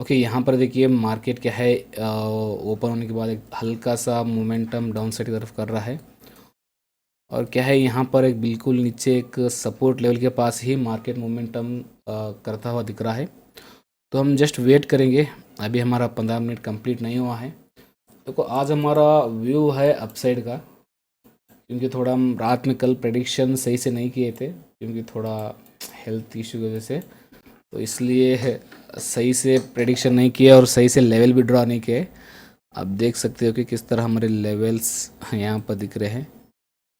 Okay, यहाँ पर देखिए मार्केट क्या है, ओपन होने के बाद एक हल्का सा मोमेंटम डाउन साइड की तरफ कर रहा है। और क्या है, यहाँ पर एक बिल्कुल नीचे एक सपोर्ट लेवल के पास ही मार्केट मोमेंटम करता हुआ दिख रहा है। तो हम जस्ट वेट करेंगे। अभी हमारा 15 मिनट कंप्लीट नहीं हुआ है। देखो आज हमारा व्यू है अपसाइड का, क्योंकि थोड़ा हम रात में कल प्रेडिक्शन सही से नहीं किए थे, क्योंकि थोड़ा हेल्थ इशू की वजह से, तो इसलिए सही से प्रेडिक्शन नहीं किया और सही से लेवल भी ड्रॉ नहीं किए। आप देख सकते हो कि किस तरह हमारे लेवल्स यहाँ पर दिख रहे हैं।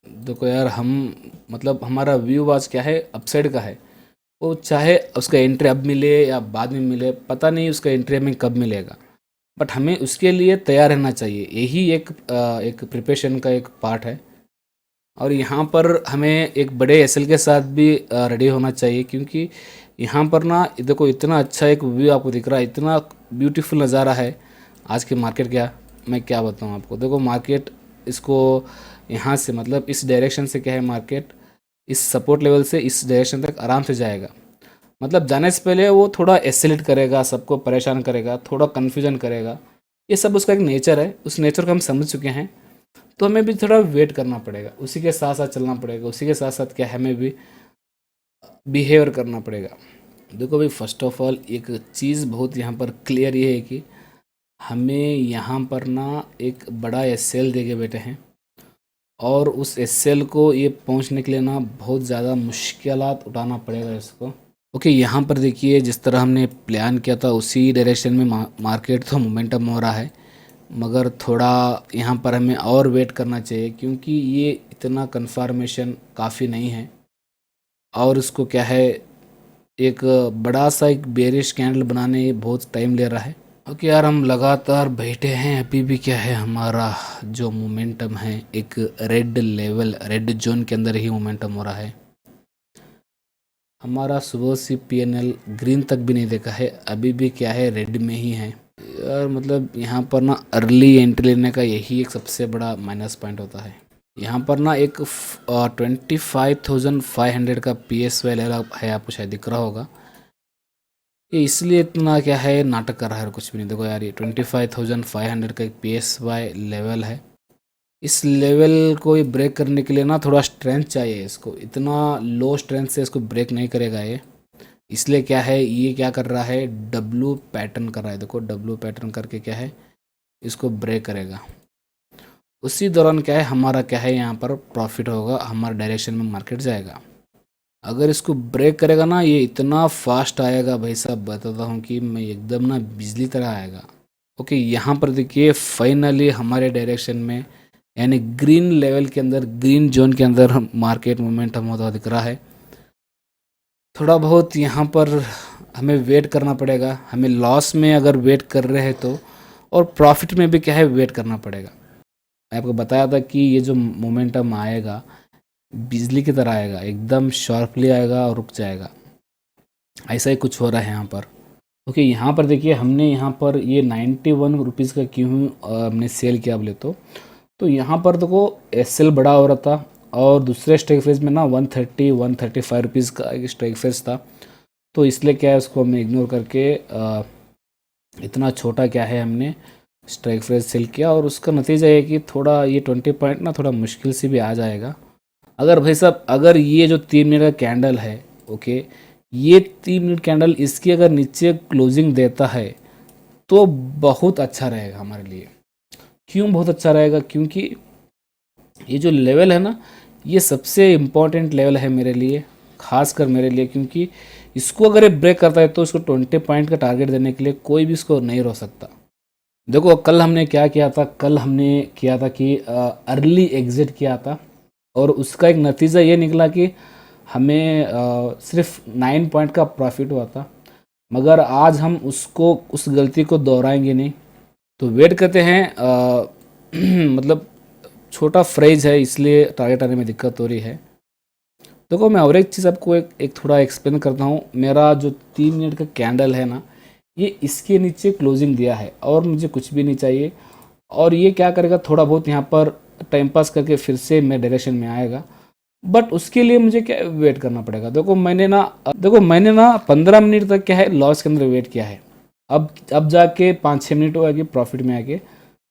देखो यार, हम मतलब हमारा व्यू आज क्या है, अपसाइड का है। वो चाहे उसका एंट्री अब मिले या बाद में मिले, पता नहीं उसका एंट्री हमें कब मिलेगा, बट हमें उसके लिए तैयार रहना चाहिए। यही एक प्रिपरेशन का एक पार्ट है। और यहाँ पर हमें एक बड़े एसएल के साथ भी रेडी होना चाहिए, क्योंकि यहाँ पर ना देखो इतना अच्छा एक व्यू आपको दिख रहा है, इतना ब्यूटीफुल नज़ारा है आज के मार्केट का। मैं क्या बताऊँ आपको, देखो मार्केट इसको यहाँ से मतलब इस डायरेक्शन से क्या है, मार्केट इस सपोर्ट लेवल से इस डायरेक्शन तक आराम से जाएगा। मतलब जाने से पहले वो थोड़ा एसिलेट करेगा, सबको परेशान करेगा, थोड़ा कन्फ्यूजन करेगा। ये सब उसका एक नेचर है, उस नेचर को हम समझ चुके हैं। तो हमें भी थोड़ा वेट करना पड़ेगा, उसी के साथ साथ चलना पड़ेगा, उसी के साथ साथ क्या है, हमें भी बिहेवियर करना पड़ेगा। देखो भाई, फर्स्ट ऑफ ऑल एक चीज़ बहुत यहाँ पर क्लियर ये है कि हमें यहाँ पर ना एक बड़ा एसएल दे के बैठे हैं, और उस एसएल को ये पहुँचने के लिए ना बहुत ज़्यादा मुश्किलात उठाना पड़ेगा इसको। ओके, यहाँ पर देखिए जिस तरह हमने प्लान किया था उसी डायरेक्शन में मार्केट तो मोमेंटम हो रहा है, मगर थोड़ा यहाँ पर हमें और वेट करना चाहिए, क्योंकि ये इतना कन्फर्मेशन काफ़ी नहीं है। और इसको क्या है, एक बड़ा सा एक बेरिश कैंडल बनाने ये बहुत टाइम ले रहा है। ओके यार, हम लगातार बैठे हैं, अभी भी क्या है, हमारा जो मोमेंटम है एक रेड लेवल, रेड जोन के अंदर ही मोमेंटम हो रहा है। हमारा सुबह से पीएनएल ग्रीन तक भी नहीं देखा है, अभी भी क्या है, रेड में ही है। यार मतलब यहाँ पर ना अर्ली एंट्री लेने का यही एक सबसे बड़ा माइनस पॉइंट होता है। यहाँ पर ना एक 25,500 का PSY लेवल है, आपको शायद दिख रहा होगा। ये इसलिए इतना क्या है नाटक कर रहा है और कुछ भी नहीं। देखो यार, ये 25,500 का एक PSY लेवल है। इस लेवल को ये ब्रेक करने के लिए ना थोड़ा स्ट्रेंथ चाहिए इसको, इतना लो स्ट्रेंथ से इसको ब्रेक नहीं करेगा ये। इसलिए क्या है, ये क्या कर रहा है, डब्लू पैटर्न कर रहा है। देखो डब्लू पैटर्न करके क्या है, इसको ब्रेक करेगा। उसी दौरान क्या है, हमारा क्या है, यहाँ पर प्रॉफिट होगा, हमारे डायरेक्शन में मार्केट जाएगा। अगर इसको ब्रेक करेगा ना, ये इतना फास्ट आएगा भाई साहब, बताता हूँ कि मैं एकदम ना बिजली तरह आएगा। ओके, यहाँ पर देखिए फाइनली हमारे डायरेक्शन में यानी ग्रीन लेवल के अंदर, ग्रीन जोन के अंदर मार्केट मोमेंटम होता हुआ दिख रहा है। थोड़ा बहुत यहाँ पर हमें वेट करना पड़ेगा, हमें लॉस में अगर वेट कर रहे हैं तो, और प्रॉफिट में भी क्या है, वेट करना पड़ेगा। मैं आपको बताया था कि ये जो मोमेंटम आएगा बिजली की तरह आएगा, एकदम शार्पली आएगा और रुक जाएगा। ऐसा ही कुछ हो रहा है यहाँ पर। ओके, यहाँ पर देखिए हमने यहाँ पर ये 91 रुपीज़ का क्यों हमने सेल किया बोले तो यहाँ पर देखो एसएल बड़ा हो रहा था, और दूसरे स्ट्राइक फेज में ना 135 रुपीज़ का एक स्ट्राइक फेज था। तो इसलिए क्या है, उसको हमने इग्नोर करके इतना छोटा क्या है हमने स्ट्राइक फेज सेल किया, और उसका नतीजा ये कि थोड़ा ये 20 पॉइंट ना थोड़ा मुश्किल से भी आ जाएगा। अगर भाई साहब, अगर ये जो 3 मिनट का कैंडल है, ओके, ये 3 मिनट कैंडल इसकी अगर नीचे क्लोजिंग देता है तो बहुत अच्छा रहेगा हमारे लिए। क्यों बहुत अच्छा रहेगा, क्योंकि ये जो लेवल है ना, ये सबसे इम्पोर्टेंट लेवल है मेरे लिए, खासकर मेरे लिए, क्योंकि इसको अगर ये ब्रेक करता है तो इसको 20 पॉइंट का टारगेट देने के लिए कोई भी इसको नहीं रोक सकता। देखो कल हमने क्या किया था, कल हमने किया था कि अर्ली एग्जिट किया था, और उसका एक नतीजा ये निकला कि हमें सिर्फ 9 पॉइंट का प्रॉफिट हुआ था। मगर आज हम उसको उस गलती को दोहराएंगे नहीं, तो वेट करते हैं। मतलब छोटा फ्रेज है, इसलिए टारगेट आने में दिक्कत हो रही है। देखो मैं और एक चीज़ आपको एक थोड़ा एक्सप्लेन करता हूँ। मेरा जो 3 मिनट का कैंडल है ना, ये इसके नीचे क्लोजिंग दिया है, और मुझे कुछ भी नहीं चाहिए। और ये क्या करेगा, थोड़ा बहुत यहाँ पर टाइम पास करके फिर से मेरे डायरेक्शन में आएगा, बट उसके लिए मुझे क्या वेट करना पड़ेगा। देखो मैंने ना 15 मिनट तक क्या है लॉस के अंदर वेट किया है, अब जाके 5-6 मिनट हो गए प्रॉफिट में आके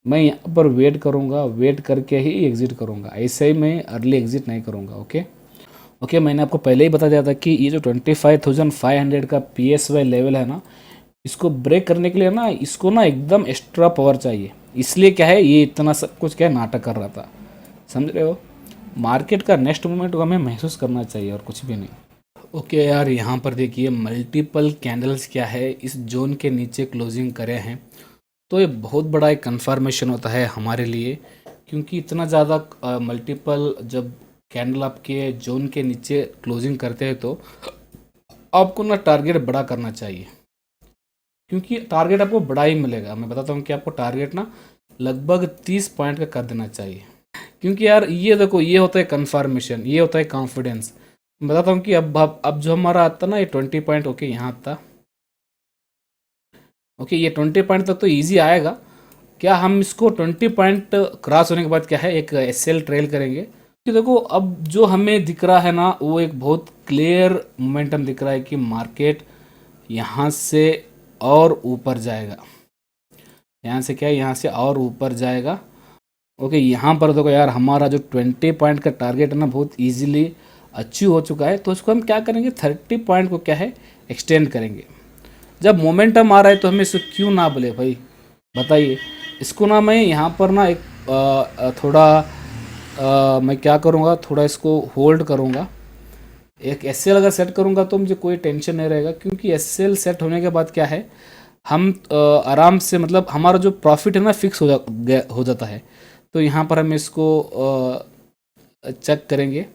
मैं यहाँ पर वेट करूँगा, वेट करके ही एग्ज़िट करूँगा। ऐसे ही मैं अर्ली एग्ज़िट नहीं करूँगा। ओके, मैंने आपको पहले ही बता दिया था कि ये जो 25,500 का PSY लेवल है ना, इसको ब्रेक करने के लिए ना इसको ना एकदम एक्स्ट्रा पावर चाहिए। इसलिए क्या है, ये इतना सब कुछ क्या है नाटक कर रहा था, समझ रहे हो। मार्केट का नेक्स्ट मोमेंट को हमें महसूस करना चाहिए और कुछ भी नहीं। ओके यार, यहाँ पर देखिए मल्टीपल कैंडल्स क्या है इस जोन के नीचे क्लोजिंग करे हैं, तो ये बहुत बड़ा एक कन्फर्मेशन होता है हमारे लिए, क्योंकि इतना ज़्यादा मल्टीपल जब कैंडल आपके जोन के नीचे क्लोजिंग करते हैं तो आपको ना टारगेट बड़ा करना चाहिए, क्योंकि टारगेट आपको बड़ा ही मिलेगा। मैं बताता हूँ कि आपको टारगेट ना लगभग 30 पॉइंट का कर देना चाहिए, क्योंकि यार ये देखो, ये होता है कन्फर्मेशन, ये होता है कॉन्फिडेंस। मैं बताता हूँ कि अब जो हमारा आता ना ये 20 पॉइंट, ओके यहाँ आता, ओके ये 20 पॉइंट तक तो ईजी आएगा। क्या हम इसको 20 पॉइंट क्रॉस होने के बाद क्या है एक SL ट्रेल करेंगे, कि देखो अब जो हमें दिख रहा है ना वो एक बहुत क्लियर मोमेंटम दिख रहा है कि मार्केट यहाँ से और ऊपर जाएगा। यहाँ से क्या है, यहाँ से और ऊपर जाएगा। ओके, यहाँ पर देखो यार हमारा जो 20 पॉइंट का टारगेट है ना बहुत इजीली अचीव हो चुका है, तो इसको हम क्या करेंगे 30 पॉइंट को क्या है एक्सटेंड करेंगे। जब मोमेंटम आ रहा है तो हमें इसको क्यों ना बोले भाई, बताइए। इसको ना मैं यहाँ पर ना एक थोड़ा मैं क्या करूँगा, थोड़ा इसको होल्ड करूँगा। एक SL अगर सेट करूँगा तो मुझे कोई टेंशन नहीं रहेगा, क्योंकि SL सेट होने के बाद क्या है हम आराम से, मतलब हमारा जो प्रॉफिट है ना फिक्स हो जाता है। तो यहाँ पर हम इसको चेक करेंगे